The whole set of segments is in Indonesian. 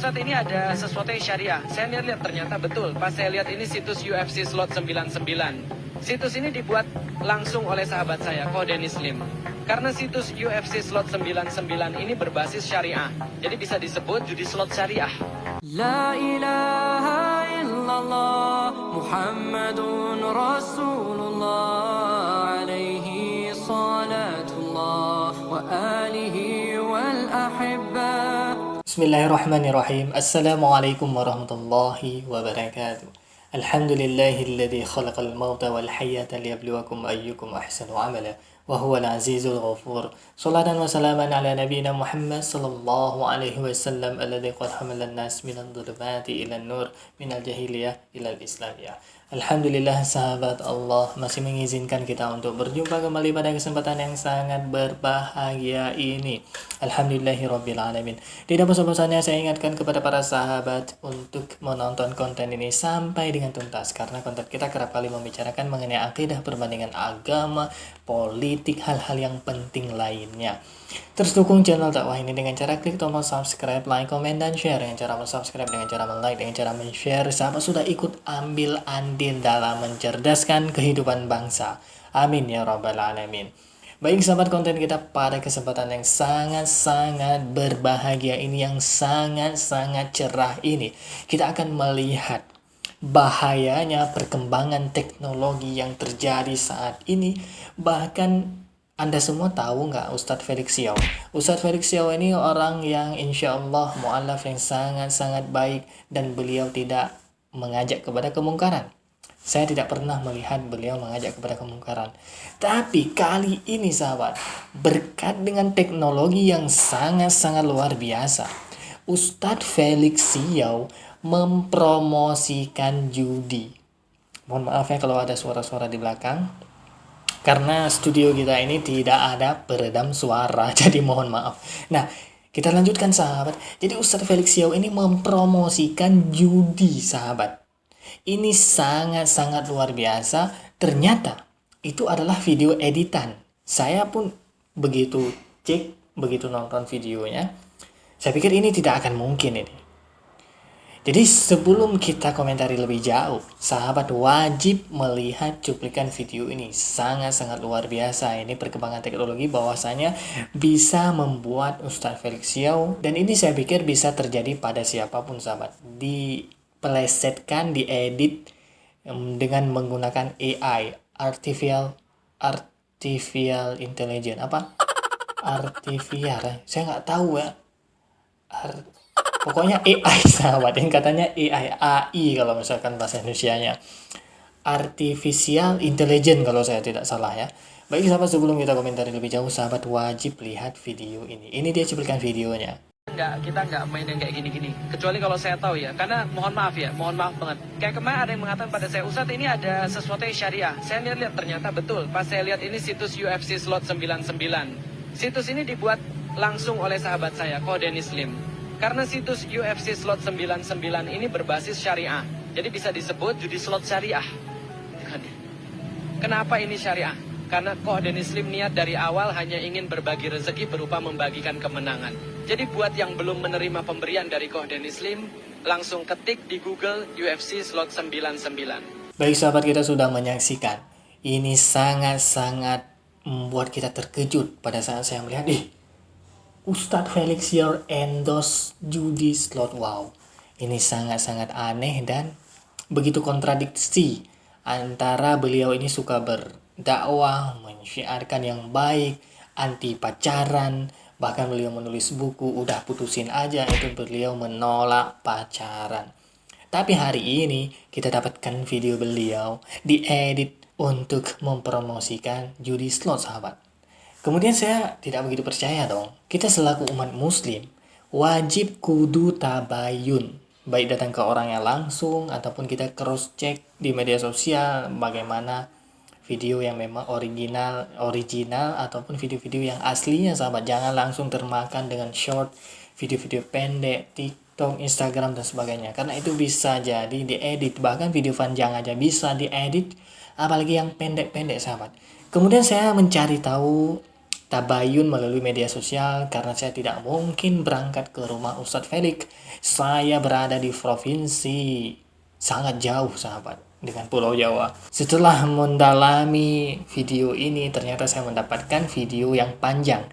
Ustadz ini ada sesuatu yang syariah. Saya lihat ternyata betul. Pas saya lihat ini situs UFC Slot 99. Situs ini dibuat langsung oleh sahabat saya, Ko Dennis Lim. Karena situs UFC Slot 99 ini berbasis syariah. Jadi bisa disebut judi slot syariah. La ilaha illallah Muhammadun Rasulullah alaihi salatullah wa alihi wal ahibba. Bismillahirrahmanirrahim. Assalamualaikum warahmatullahi wabarakatuh. Alhamdulillahilladzi khalaqal mauta wal hayata liyabluwakum ayyukum ahsanu amala wa huwal azizul ghafur. Shalatan wa salaman ala nabiyyina Muhammad sallallahu alaihi wasallam alladzi qad hamalan nas minadh dhulumati ilan nur minal jahiliyah ilal islamiyah. Alhamdulillah sahabat Allah masih mengizinkan kita untuk berjumpa kembali pada kesempatan yang sangat berbahagia ini. Alhamdulillahirabbil alamin. Tidak bosan-bosannya saya ingatkan kepada para sahabat untuk menonton konten ini sampai dengan tuntas, karena konten kita kerap kali membicarakan mengenai akidah, perbandingan agama, politik, hal-hal yang penting lainnya. Terus dukung channel dakwah ini dengan cara klik tombol subscribe, like, komen, dan share. Dengan cara subscribe, dengan cara like, dengan cara share. Sahabat sudah ikut ambil andil dalam mencerdaskan kehidupan bangsa. Amin ya rabbal alamin. Baik sahabat, konten kita pada kesempatan yang sangat-sangat berbahagia ini, yang sangat-sangat cerah ini, kita akan melihat bahayanya perkembangan teknologi yang terjadi saat ini. Bahkan Anda semua tahu nggak Ustadz Felix Xiao? Ustadz Felix Xiao ini orang yang insya Allah mu'alaf yang sangat-sangat baik, dan beliau tidak mengajak kepada kemungkaran. Saya tidak pernah melihat beliau mengajak kepada kemungkaran. Tapi kali ini sahabat, berkat dengan teknologi yang sangat-sangat luar biasa, Ustadz Felix Xiao mempromosikan judi. Mohon maaf ya kalau ada suara-suara di belakang, karena studio kita ini tidak ada peredam suara, jadi mohon maaf. Nah, kita lanjutkan sahabat. Jadi Ustadz Felix Xiao ini mempromosikan judi sahabat. Ini sangat-sangat luar biasa. Ternyata itu adalah video editan. Saya pun begitu cek, begitu nonton videonya, saya pikir ini tidak akan mungkin ini. Jadi sebelum kita komentari lebih jauh, sahabat wajib melihat cuplikan video ini. Sangat-sangat luar biasa ini perkembangan teknologi, bahwasanya bisa membuat Ustadz Felix Xiao, dan ini saya pikir bisa terjadi pada siapapun sahabat, dipelesetkan, diedit dengan menggunakan AI, artificial intelligence, saya nggak tahu ya, pokoknya AI sahabat, yang katanya AI kalau misalkan bahasa Indonesianya, artificial intelligence kalau saya tidak salah ya. Baik sahabat, sebelum kita komentari lebih jauh, sahabat wajib lihat video ini. Ini dia cuplikan videonya. Kita nggak main yang kayak gini-gini. Kecuali kalau saya tahu ya. Karena mohon maaf banget. Kayak kemarin ada yang mengatakan pada saya, Ustadz ini ada sesuatu yang syariah. Saya lihat ternyata betul. Pas saya lihat ini situs UFC Slot 99. Situs ini dibuat langsung oleh sahabat saya, Ko Dennis Lim. Karena situs UFC Slot 99 ini berbasis syariah. Jadi bisa disebut judi slot syariah. Kenapa ini syariah? Karena Ko Dennis Lim niat dari awal hanya ingin berbagi rezeki berupa membagikan kemenangan. Jadi buat yang belum menerima pemberian dari Ko Dennis Lim, langsung ketik di Google UFC Slot 99. Baik sahabat, kita sudah menyaksikan. Ini sangat-sangat membuat kita terkejut pada saat saya melihat, Ustadz Felix Xiao endorse judi slot. Wow, ini sangat-sangat aneh dan begitu kontradiksi antara beliau ini suka berdakwah, mensyiarkan yang baik, anti pacaran, bahkan beliau menulis buku udah putusin aja, itu beliau menolak pacaran. Tapi hari ini kita dapatkan video beliau diedit untuk mempromosikan judi slot sahabat. Kemudian saya tidak begitu percaya dong. Kita selaku umat muslim wajib kudu tabayun, baik datang ke orangnya langsung ataupun kita cross check di media sosial bagaimana video yang memang original ataupun video-video yang aslinya sahabat. Jangan langsung termakan dengan short, video-video pendek, TikTok, Instagram dan sebagainya, karena itu bisa jadi diedit. Bahkan video panjang aja bisa diedit, apalagi yang pendek-pendek sahabat. Kemudian saya mencari tahu tabayun melalui media sosial karena saya tidak mungkin berangkat ke rumah Ustadz Felix. Saya berada di provinsi sangat jauh sahabat dengan Pulau Jawa. Setelah mendalami video ini ternyata saya mendapatkan video yang panjang.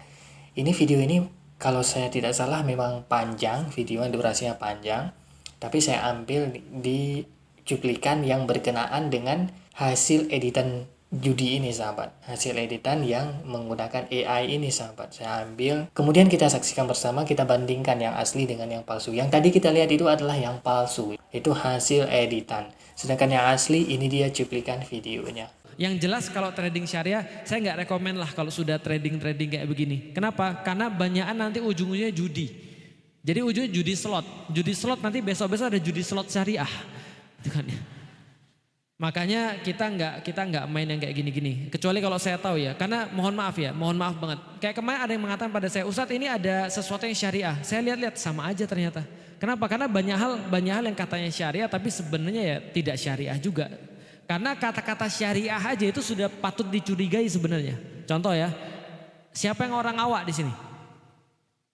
Video ini kalau saya tidak salah memang panjang, video yang durasinya panjang. Tapi saya ambil di cuplikan yang berkenaan dengan hasil editan judi ini sahabat, hasil editan yang menggunakan AI ini sahabat, saya ambil, kemudian kita saksikan bersama, kita bandingkan yang asli dengan yang palsu. Yang tadi kita lihat itu adalah yang palsu, itu hasil editan, sedangkan yang asli ini dia cuplikan videonya. Yang jelas kalau trading syariah, saya nggak rekomen lah kalau sudah trading kayak begini. Kenapa? Karena banyakan nanti ujung-ujungnya judi. Jadi ujungnya judi slot nanti besok-besok ada judi slot syariah, itu kan ya. Makanya kita nggak main yang kayak gini-gini. Kecuali kalau saya tahu ya, karena mohon maaf banget. Kayak kemarin ada yang mengatakan pada saya, Ustadz ini ada sesuatu yang syariah. Saya lihat-lihat sama aja ternyata. Kenapa? Karena banyak hal yang katanya syariah tapi sebenarnya ya tidak syariah juga. Karena kata-kata syariah aja itu sudah patut dicurigai sebenarnya. Contoh ya, siapa yang orang awak di sini?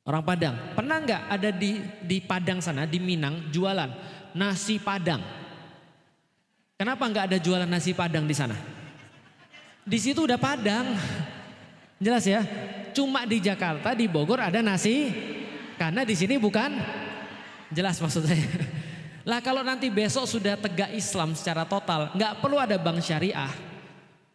Orang Padang. Pernah nggak ada di Padang sana, di Minang jualan nasi Padang? Kenapa nggak ada jualan nasi Padang di sana? Di situ udah Padang, jelas ya. Cuma di Jakarta, di Bogor ada nasi, karena di sini bukan. Jelas maksud saya. Lah kalau nanti besok sudah tegak Islam secara total, nggak perlu ada bank syariah.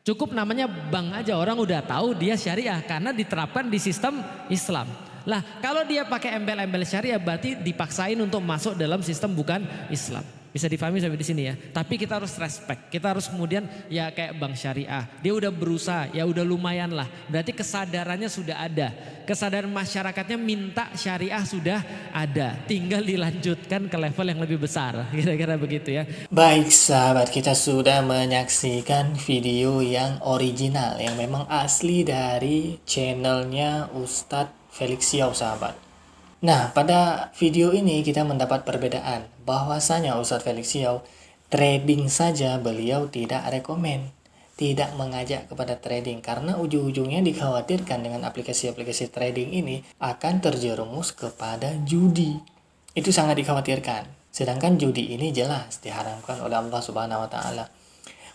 Cukup namanya bank aja, orang udah tahu dia syariah karena diterapkan di sistem Islam. Lah kalau dia pakai embel-embel syariah berarti dipaksain untuk masuk dalam sistem bukan Islam. Bisa difahami sampai di sini ya. Tapi kita harus respect. Kita harus kemudian ya kayak bank syariah. Dia udah berusaha, ya udah lumayan lah. Berarti kesadarannya sudah ada. Kesadaran masyarakatnya minta syariah sudah ada. Tinggal dilanjutkan ke level yang lebih besar. Kira-kira begitu ya. Baik sahabat, kita sudah menyaksikan video yang original. Yang memang asli dari channelnya Ustadz Felix Xiao sahabat. Nah, pada video ini kita mendapat perbedaan bahwasanya Ustadz Felix Xiao trading saja beliau tidak rekomen, tidak mengajak kepada trading karena ujung-ujungnya dikhawatirkan dengan aplikasi-aplikasi trading ini akan terjerumus kepada judi. Itu sangat dikhawatirkan. Sedangkan judi ini jelas diharamkan oleh Allah Subhanahu wa taala.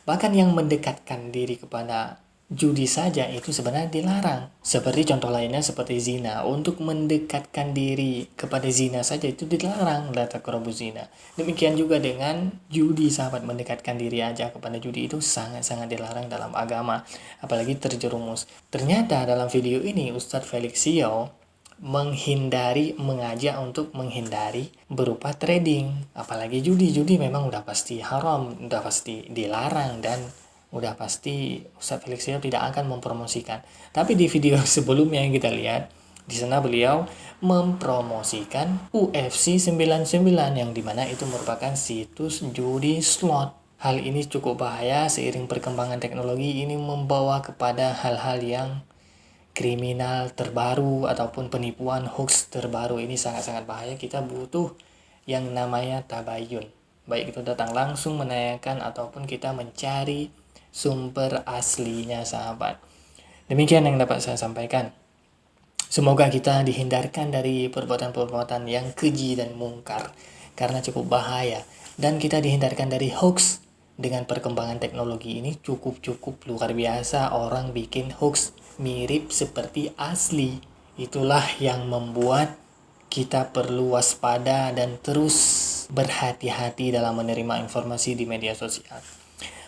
Bahkan yang mendekatkan diri kepada judi saja itu sebenarnya dilarang. Seperti contoh lainnya seperti zina. Untuk mendekatkan diri kepada zina saja itu dilarang. La taqrabu zina. Demikian juga dengan judi sahabat, mendekatkan diri aja kepada judi itu sangat-sangat dilarang dalam agama. Apalagi terjerumus. Ternyata dalam video ini Ustadz Felix Xiao mengajak untuk menghindari berupa trading. Apalagi judi memang udah pasti haram, udah pasti dilarang dan udah pasti Ustadz Felix Xiao tidak akan mempromosikan. Tapi di video sebelumnya yang kita lihat, di sana beliau mempromosikan UFC 99 yang dimana itu merupakan situs judi slot. Hal ini cukup bahaya seiring perkembangan teknologi ini membawa kepada hal-hal yang kriminal terbaru ataupun penipuan hoax terbaru. Ini sangat-sangat bahaya. Kita butuh yang namanya tabayun. Baik itu datang langsung menanyakan ataupun kita mencari sumber aslinya sahabat. Demikian yang dapat saya sampaikan. Semoga kita dihindarkan dari perbuatan-perbuatan yang keji dan mungkar karena cukup bahaya, dan kita dihindarkan dari hoax. Dengan perkembangan teknologi ini cukup luar biasa, orang bikin hoax mirip seperti asli. Itulah yang membuat kita perlu waspada dan terus berhati-hati dalam menerima informasi di media sosial.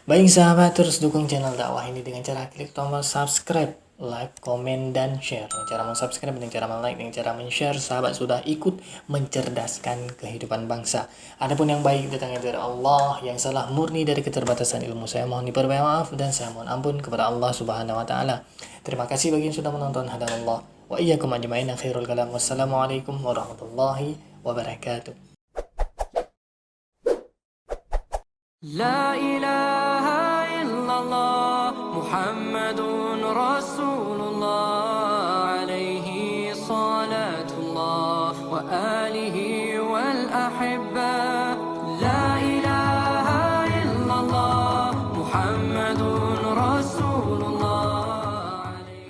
Baik sahabat, terus dukung channel dakwah ini dengan cara klik tombol subscribe, like, komen, dan share. Dengan cara subscribe, dengan cara like, dengan cara share, sahabat sudah ikut mencerdaskan kehidupan bangsa. Adapun yang baik datangnya dari Allah, yang salah murni dari keterbatasan ilmu. Saya mohon diperbanyak maaf dan saya mohon ampun kepada Allah Subhanahu wa taala. Terima kasih bagi yang sudah menonton. Hadanallah wa iyyakum ajma'in. Akhirul kalam. Wassalamualaikum warahmatullahi wabarakatuh. لا إله إلا الله محمد رسول الله عليه صلاة الله وآله والأحبة